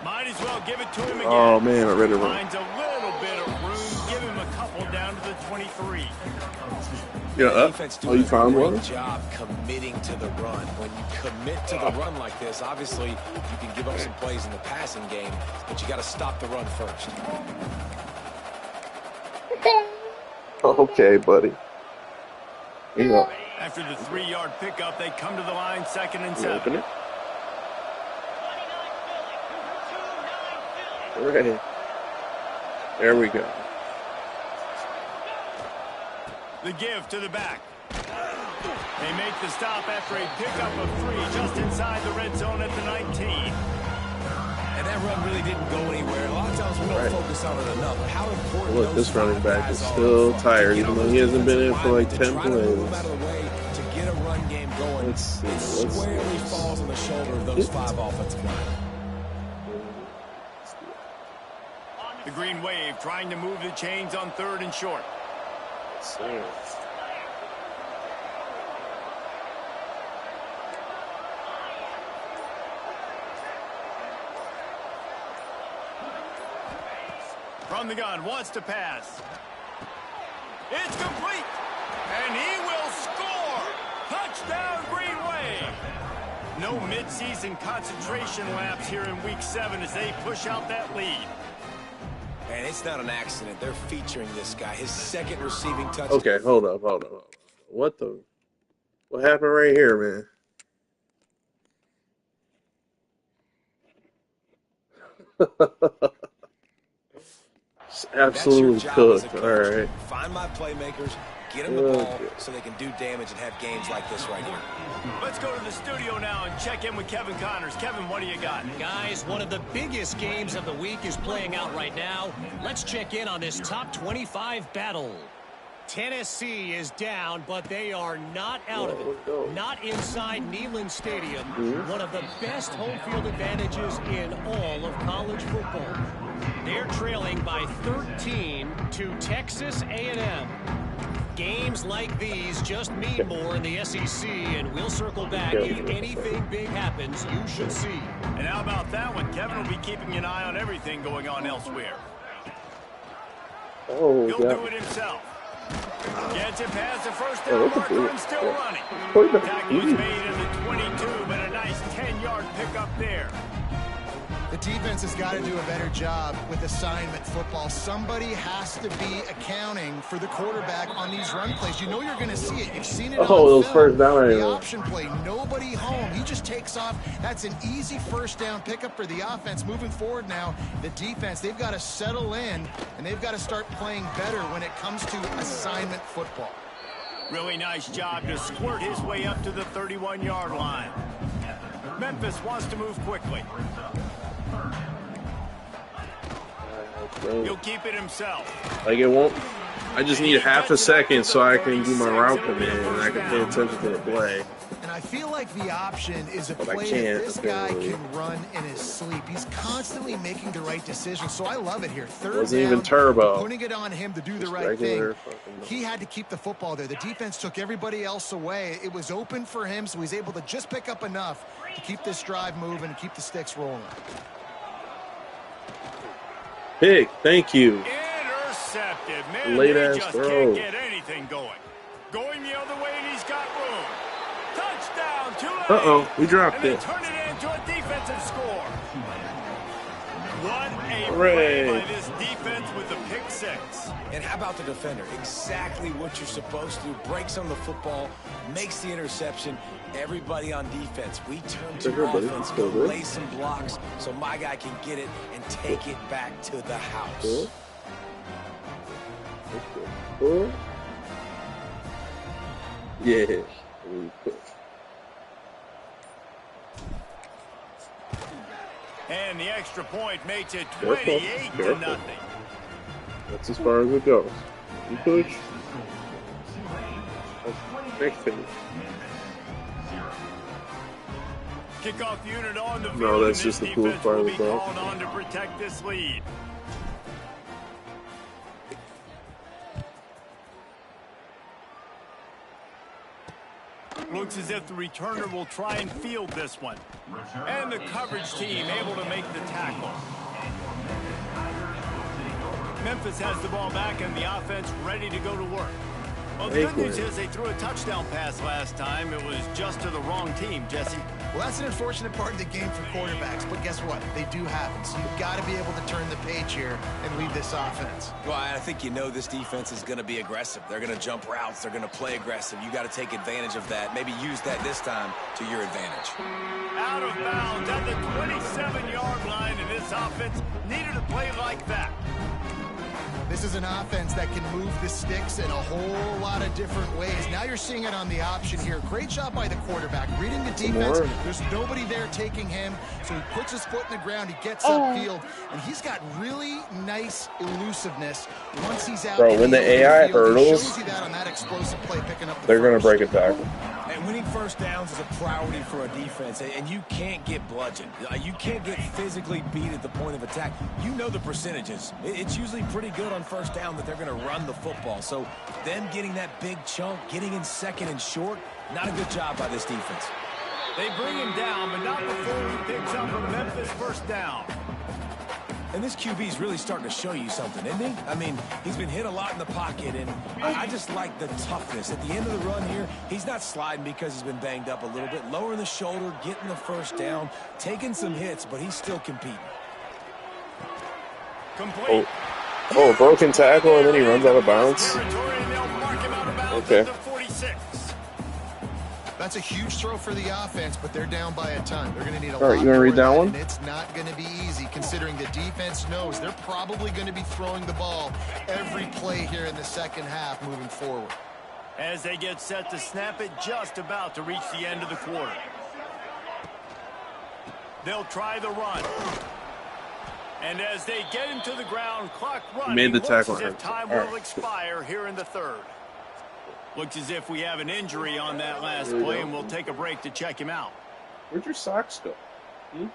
Might as well give it to him again.
Oh, man, I read it wrong.
Finds a little bit of room. Give him a couple down to the 23.
Yeah, oh, you found one?
Great job committing to the run. When you commit to the run like this, obviously you can give up some plays in the passing game, but you got to stop the run first.
Okay, buddy. Yeah.
After the 3-yard pickup, they come to the line 2nd and 7.
Open it. Right. There we go.
The give to the back. They make the stop after a pickup of 3 just inside the red zone at the 19.
And that run really didn't go anywhere. A lot of times we don't focus on it enough. But how important
Look, this running back is still tired, even though he hasn't been in for like 10 plays.
To get a run game going, it squarely falls on the shoulder of those 5 offensive linemen.
The Green Wave trying to move the chains on 3rd and short. From the gun, wants to pass. It's complete. And he will score. Touchdown, Green Wave. No midseason concentration laps here in Week 7 as they push out that lead.
And it's not an accident. They're featuring this guy. His 2nd receiving touchdown.
Okay, hold up. What happened right here, man? Absolutely cooked. All right.
Find my playmakers, get them the ball so they can do damage and have games like this right here.
Let's go to the studio now and check in with Kevin Connors. Kevin, what do you got?
Guys, one of the biggest games of the week is playing out right now. Let's check in on this top 25 battle. Tennessee is down, but they are not out of
let's go.
it. Not inside Neyland Stadium, one of the best home field advantages in all of college football. They're trailing by 13 to Texas A&M. Games like these just mean more in the SEC, and we'll circle back. If anything big happens, you should see.
And how about that one? Kevin will be keeping an eye on everything going on elsewhere.
Oh,
He'll
God.
do it himself. Gets it past the first down marker and still running.
Quarterback.
Tackle was made in the 22, but a nice 10-yard pickup there.
The defense has got to do a better job with assignment football. Somebody has to be accounting for the quarterback on these run plays. You know you're going to see it. You've seen it on
those
film.
first down
The
areas.
option play, nobody home. He just takes off. That's an easy first down pickup for the offense. Moving forward now, the defense, they've got to settle in, and they've got to start playing better when it comes to assignment football.
Really nice job to squirt his way up to the 31-yard line. Memphis wants to move quickly. He'll keep it himself.
Like, it won't. I just need half a second so I can do my route command and I can pay attention to the play.
And I feel like the option is a
But I
play
can't,
that this guy
apparently.
can run in his sleep. He's constantly making the right decision, so I love it here. Third
Wasn't
down,
even turbo.
putting it on him to do the
Just
right
regular
thing.
fucking-
He had to keep the football there. The defense took everybody else away. It was open for him, so he's able to just pick up enough to keep this drive moving and keep the sticks rolling.
Big, thank you.
Intercepted. Man,
Late
they
ass
just
throw.
can't get anything going. Going the other way, and he's got room. Touchdown, Tulane.
Uh-oh, we dropped
and they
it.
turn it into a defensive score. What a
Hooray.
play by this defense with the pick six.
And how about the defender? Exactly what you're supposed to do. Breaks on the football, makes the interception. Everybody on defense. We turn to
Everybody,
offense,
let's
go
go,
lay some blocks so my guy can get it and take it back to the house.
Cool. Cool. Yeah.
And the extra point makes it
Careful,
28 to
careful.
nothing.
That's as far as it goes. You push. Next thing.
Kickoff unit on the field.
No, that's
and
just
this
the coolest
defense
part
will
of
be
the ball.
called on to protect this lead. Looks as if the returner will try and field this one. And the coverage team able to make the tackle. Memphis has the ball back and the offense ready to go to work. Well, the good news is they threw a touchdown pass last time. It was just to the wrong team, Jesse.
Well, that's an unfortunate part of the game for quarterbacks, but guess what? They do happen. So you've got to be able to turn the page here and lead this offense.
Well, I think you know this defense is going to be aggressive. They're going to jump routes. They're going to play aggressive. You got to take advantage of that. Maybe use that this time to your advantage.
Out of bounds at the 27-yard line, and this offense needed a play like that.
This is an offense that can move the sticks in a whole lot of different ways. Now you're seeing it on the option here. Great job by the quarterback. Reading the defense. There's nobody there taking him, so he puts his foot in the ground. He gets upfield, and he's got really nice elusiveness once he's out.
Bro, when the AI hurdles,
shows you that on that explosive play, picking up the
they're going to
first.
break a tackle.
And winning first downs is a priority for a defense, and you can't get bludgeoned. You can't get physically beat at the point of attack. You know the percentages. It's usually pretty good on first down that they're going to run the football. So them getting that big chunk, getting in second and short, not a good job by this defense.
They bring him down, but not before he picks up a Memphis first down.
And this QB is really starting to show you something, isn't he? I mean, he's been hit a lot in the pocket, and I just like the toughness. At the end of the run here, he's not sliding because he's been banged up a little bit. Lowering the shoulder, getting the first down, taking some hits, but he's still competing.
Complete.
Oh, broken tackle, and then he runs out of bounds. Okay.
That's a huge throw for the offense, but they're down by a ton. They're going to need a
All
lot
right, you want to read that
more
one?
and it's not going to be easy considering the defense knows they're probably going to be throwing the ball every play here in the second half moving forward.
As they get set to snap it, just about to reach the end of the quarter. They'll try the run. And as they get him to the ground, clock running,
Made the
looks
tackle.
as if time
All
will
right.
expire here in the third. Looks as if we have an injury on that last play, and we'll take a break to check him out.
Where'd your socks go? Hmm?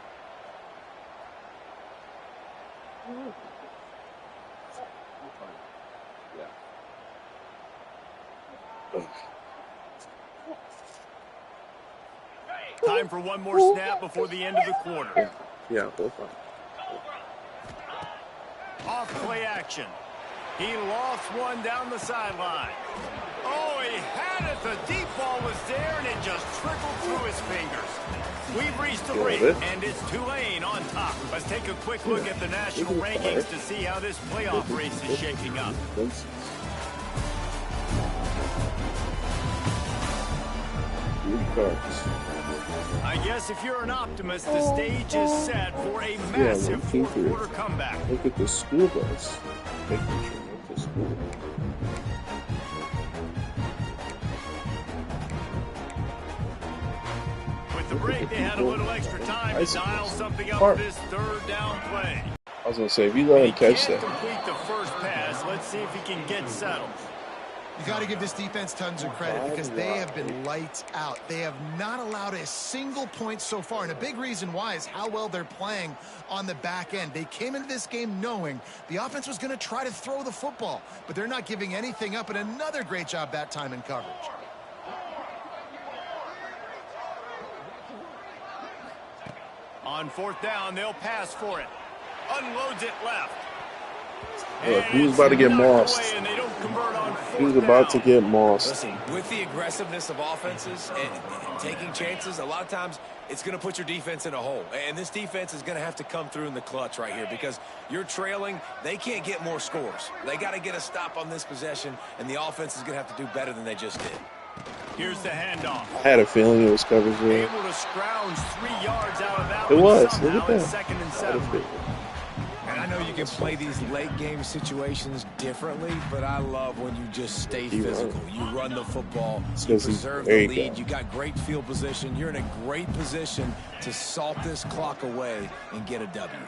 Yeah.
Time for one more snap before the end of the quarter.
Yeah, both fine.
Off play action. He lost one down the sideline. Oh, he had it. The deep ball was there, and it just trickled through his fingers. We've reached the break, and it's Tulane on top. Let's take a quick look at the national rankings to see how this playoff race is shaping up. I guess if you're an optimist, the stage is set for a massive fourth-quarter comeback.
Look at the school bus. Making sure not to school.
With the break, they had a little extra time to dial something up for this third down play.
I was going to say, if you let him catch that.
Complete the first pass. Let's see if he can get settled.
You got to give this defense tons of credit because they have been lights out. They have not allowed a single point so far, and a big reason why is how well they're playing on the back end. They came into this game knowing the offense was going to try to throw the football, but they're not giving anything up, and another great job that time in coverage.
On fourth down, they'll pass for it. Unloads it left.
Look, he was about to get mossed. He was about to get mossed.
Listen, with the aggressiveness of offenses and taking chances, a lot of times it's going to put your defense in a hole. And this defense is going to have to come through in the clutch right here because you're trailing. They can't get more scores. They got to get a stop on this possession, and the offense is going to have to do better than they just did.
Here's the handoff.
I had a feeling it was coverage there.
Able to scrounge 3 yards out of that.
It was. Look at that.
Second and 7.
And I know you can play these late game situations differently, but I love when you just stay physical. You run the football, you preserve the lead, you got great field position. You're in a great position to salt this clock away and get a W.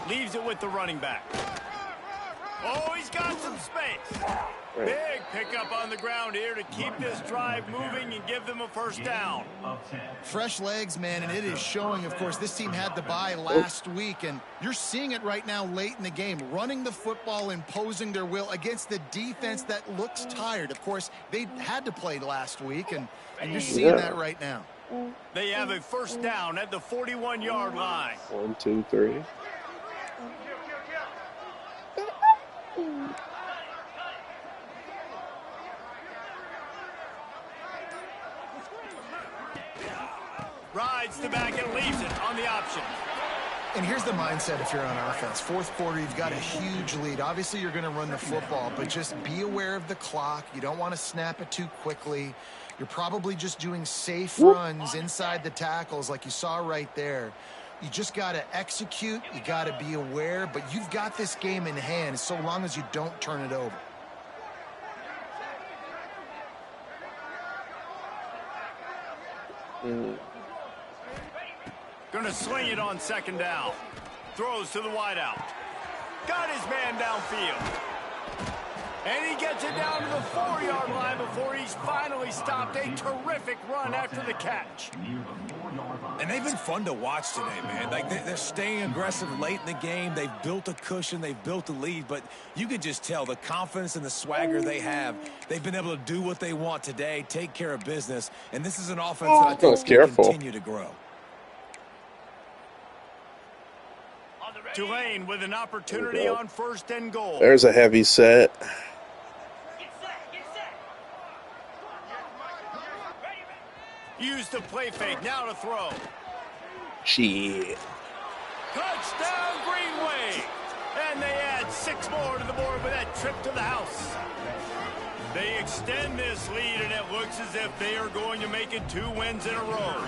Leaves it with the running back. Oh, he's got some space. Big pickup on the ground here to keep this drive moving and give them a first down.
Fresh legs, man, and it is showing. Of course, this team had the bye last week, and you're seeing it right now late in the game, running the football, imposing their will against the defense that looks tired. Of course, they had to play last week, and you're seeing that right now.
They have a first down at the 41-yard line.
1, 2, 3.
Rides the back and leaves it on the option.
And here's the mindset if you're on offense. Fourth quarter, you've got a huge lead. Obviously, you're going to run the football, but just be aware of the clock. You don't want to snap it too quickly. You're probably just doing safe runs inside the tackles like you saw right there. You just got to execute. You got to be aware, but you've got this game in hand so long as you don't turn it over.
Gonna sling it on second down. Throws to the wideout. Got his man downfield. And he gets it down to the 4-yard line before he's finally stopped. A terrific run after the catch.
And they've been fun to watch today, man. Like they're staying aggressive late in the game. They've built a cushion. They've built a lead. But you could just tell the confidence and the swagger they have. They've been able to do what they want today, take care of business. And this is an offense that I think can continue to grow.
Tulane with an opportunity on first and goal.
There's a heavy set.
Used the play fake, now to throw.
Shit.
Touchdown, Greenway. And they add 6 more to the board with that trip to the house. They extend this lead, and it looks as if they are going to make it 2 wins in a row.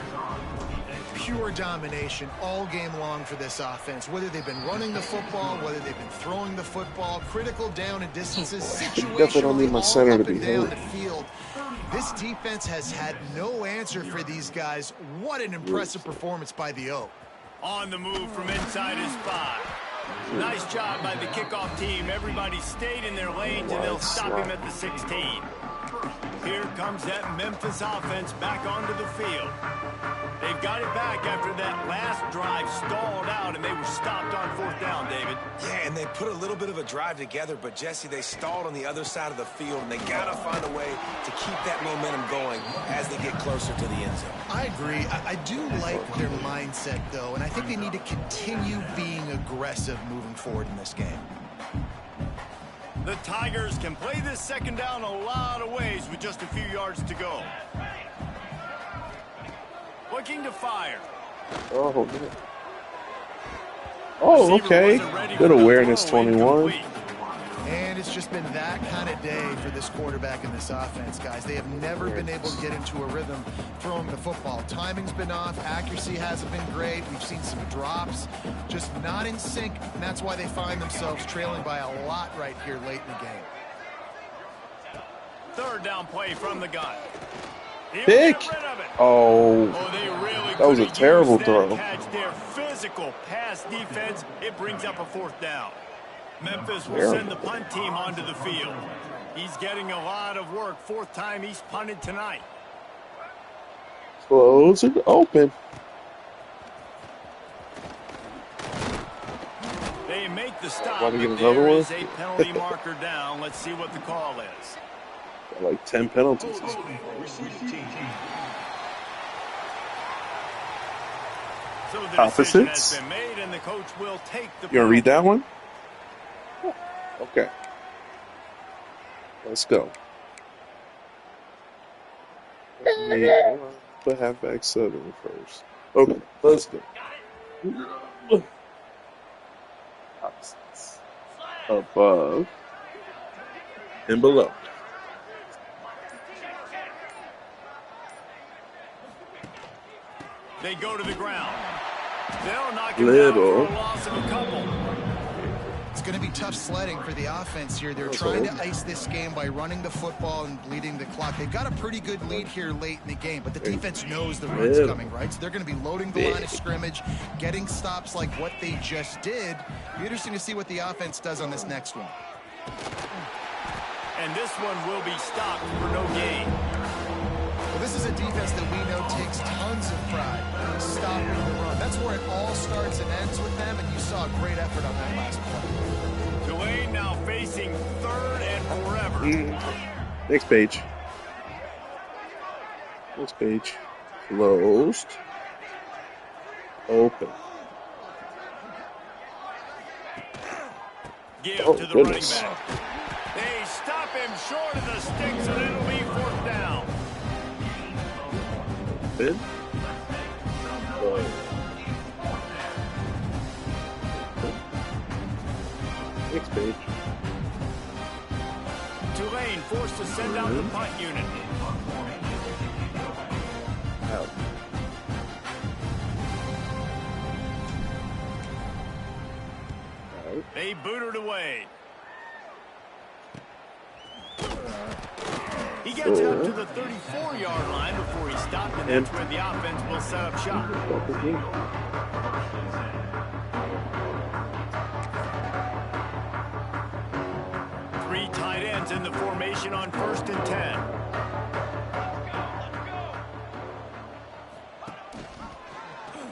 Pure domination all game long for this offense. Whether they've been running the football, whether they've been throwing the football, critical down and distances, situationally all up and down the field. This defense has had no answer for these guys. What an impressive performance by the O.
On the move from inside his 5. Nice job by the kickoff team. Everybody stayed in their lanes, and they'll stop him at the 16. Here comes that Memphis offense back onto the field. They've got it back after that last drive stalled out, and they were stopped on 4th down, David.
Yeah, and they put a little bit of a drive together, but, Jesse, they stalled on the other side of the field, and they got to find a way to keep that momentum going as they get closer to the end zone.
I agree. I do like their mindset, though, and I think they need to continue being aggressive moving forward in this game.
The Tigers can play this 2nd down a lot of ways with just a few yards to go. Looking to fire.
Oh, man. Oh, okay. Good awareness, 21.
And it's just been that kind of day for this quarterback and this offense, guys. They have never been able to get into a rhythm throwing the football. Timing's been off. Accuracy hasn't been great. We've seen some drops, just not in sync, and that's why they find themselves trailing by a lot right here late in the game.
3rd down play from the gun.
Pick. Oh,
they really
that was a terrible throw.
Catch their physical pass defense. It brings up a 4th down. Memphis will send the punt team onto the field. He's getting a lot of work. 4th time he's punted tonight.
Close it open.
They make the stop.
Want to get
but
another
there
one?
is a penalty marker down. Let's see what the call is.
Got like 10 penalties.
So the decision has been made, and the coach will take the
You want to read that one? Okay. Let's go. Put halfback 7 first. Okay, let's go. Opposites. Above and below.
They go to the ground. They'll knock him down for a loss of a couple.
It's going to be tough sledding for the offense here. They're trying to ice this game by running the football and bleeding the clock. They've got a pretty good lead here late in the game, but the defense knows the run's coming, right? So they're going to be loading the line of scrimmage, getting stops like what they just did. Be interesting to see what the offense does on this next one.
And this one will be stopped for no gain.
Well, this is a defense that we know takes tons of pride in stopping the run. That's where it all starts and ends with them, and you saw a great effort on that last play.
Tulane now facing 3rd and forever.
Next page. Next page. Closed. Open.
Give to the running back. They stop him short of the sticks, and it'll be 4th down.
Good. Next page.
Tulane forced to send out the punt unit.
Out.
They boot it away. He gets up to the 34-yard line before he stopped, and that's where the offense will set up shop. 3 tight ends in the formation on 1st and 10.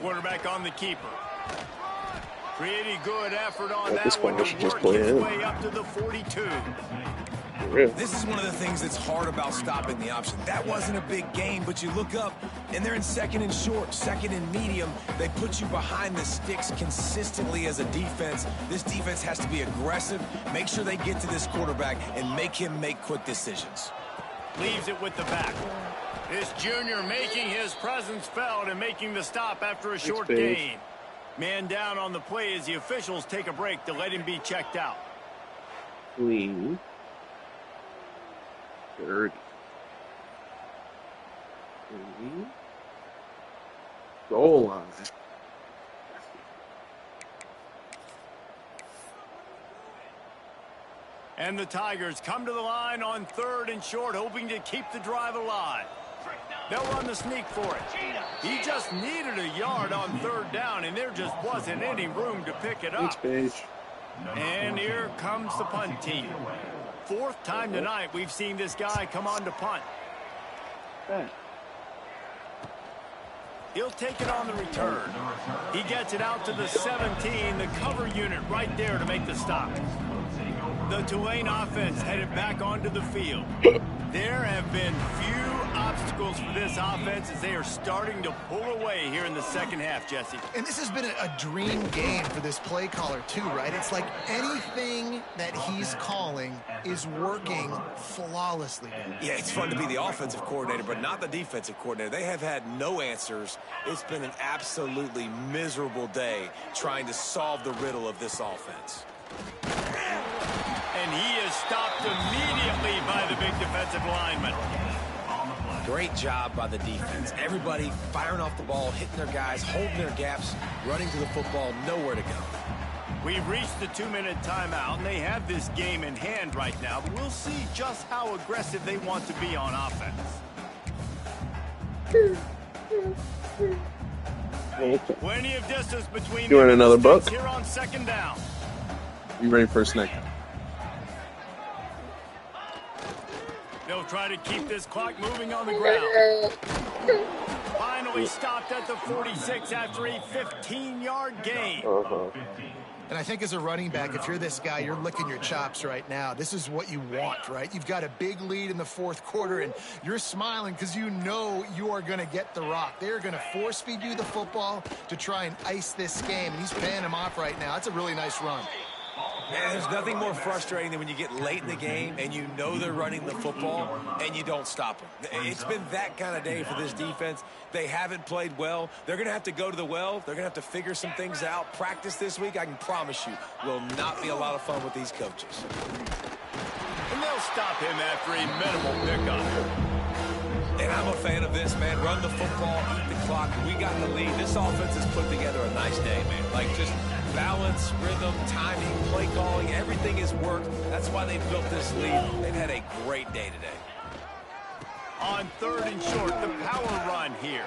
Quarterback on the keeper. Pretty good effort on that one to work his way up to the 42.
This is one of the things that's hard about stopping the option. That wasn't a big gain, but you look up, and they're in 2nd and short, 2nd and medium. They put you behind the sticks consistently as a defense. This defense has to be aggressive, make sure they get to this quarterback, and make him make quick decisions.
Leaves it with the back. This junior making his presence felt and making the stop after a short gain. Man down on the play as the officials take a break to let him be checked out.
Clean. 30. Goal line.
And the Tigers come to the line on 3rd and short, hoping to keep the drive alive. They'll run the sneak for it. He just needed a yard on third down, and there just wasn't any room to pick it up. And here comes the punt team. Fourth time tonight we've seen this guy come on to punt. He'll take it on the return. He gets it out to the 17, the cover unit right there to make the stop. The Tulane offense headed back onto the field. There have been few obstacles for this offense as they are starting to pull away here in the second half, Jesse.
And this has been a dream game for this play caller too, right? It's like anything that he's calling is working flawlessly.
Yeah, it's fun to be the offensive coordinator, but not the defensive coordinator. They have had no answers. It's been an absolutely miserable day trying to solve the riddle of this offense.
And he is stopped immediately by the big defensive lineman.
Great job by the defense. Everybody firing off the ball, hitting their guys, holding their gaps, running to the football, nowhere to go.
We've reached the 2-minute timeout, and they have this game in hand right now, but we'll see just how aggressive they want to be on offense. Plenty of distance between
you want another book?
Here on second down.
You ready for a snack?
They'll try to keep this clock moving on the ground. Finally stopped at the 46 after a 15-yard gain.
And I think as a running back, if you're this guy, you're licking your chops right now. This is what you want, right? You've got a big lead in the fourth quarter, and you're smiling because you know you are going to get the rock. They're going to force-feed you the football to try and ice this game. And he's paying him off right now. That's a really nice run.
Man, there's nothing more frustrating than when you get late in the game and you know they're running the football and you don't stop them. It's been that kind of day for this defense. They haven't played well. They're going to have to go to the well. They're going to have to figure some things out. Practice this week, I can promise you, will not be a lot of fun with these coaches.
And they'll stop him after a minimal pickup.
And I'm a fan of this, man. Run the football, eat the clock. We got the lead. This offense has put together a nice day, man. Like, just balance, rhythm, timing, play calling, everything has worked. That's why they've built this lead. They've had a great day today.
On third and short, the power run here.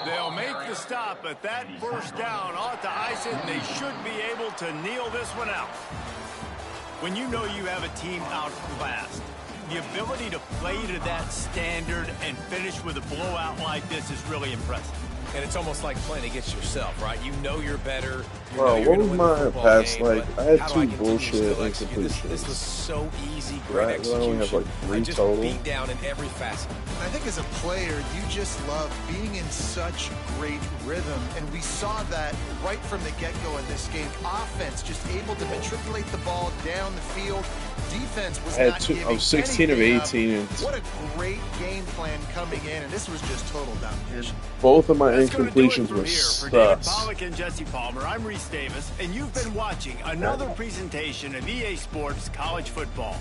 They'll make the stop, but that first down ought to ice it, and they should be able to kneel this one out. When you know you have a team outclassed, the ability to play to that standard and finish with a blowout like this is really impressive.
And it's almost like playing against yourself, right? You know you're better.
Bro, what was my pass like? I had 2 bullshit incompletions.
This was so easy, great
Right, I only have like 3
just
total.
beat down in every facet.
I think as a player, you just love being in such great rhythm. And we saw that right from the get-go in this game. Offense just able to matriculate the ball down the field. Defense was not giving
I was 16 of
anything up.
18. And
What a great game plan coming in, and this was just total domination.
both of my
That's gonna do it
incompletions
from
were
here. For David
sus.
Pollack and Jesse Palmer, I'm Reese Davis, and you've been watching another presentation of EA Sports College Football.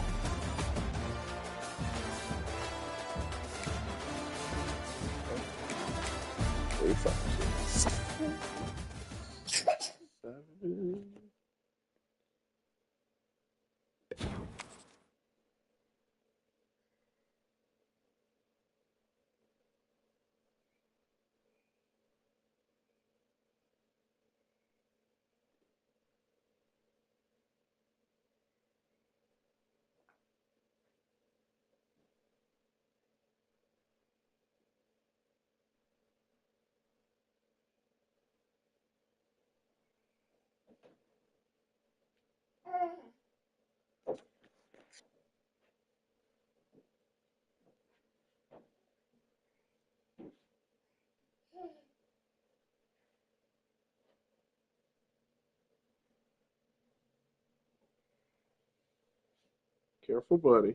Careful, buddy.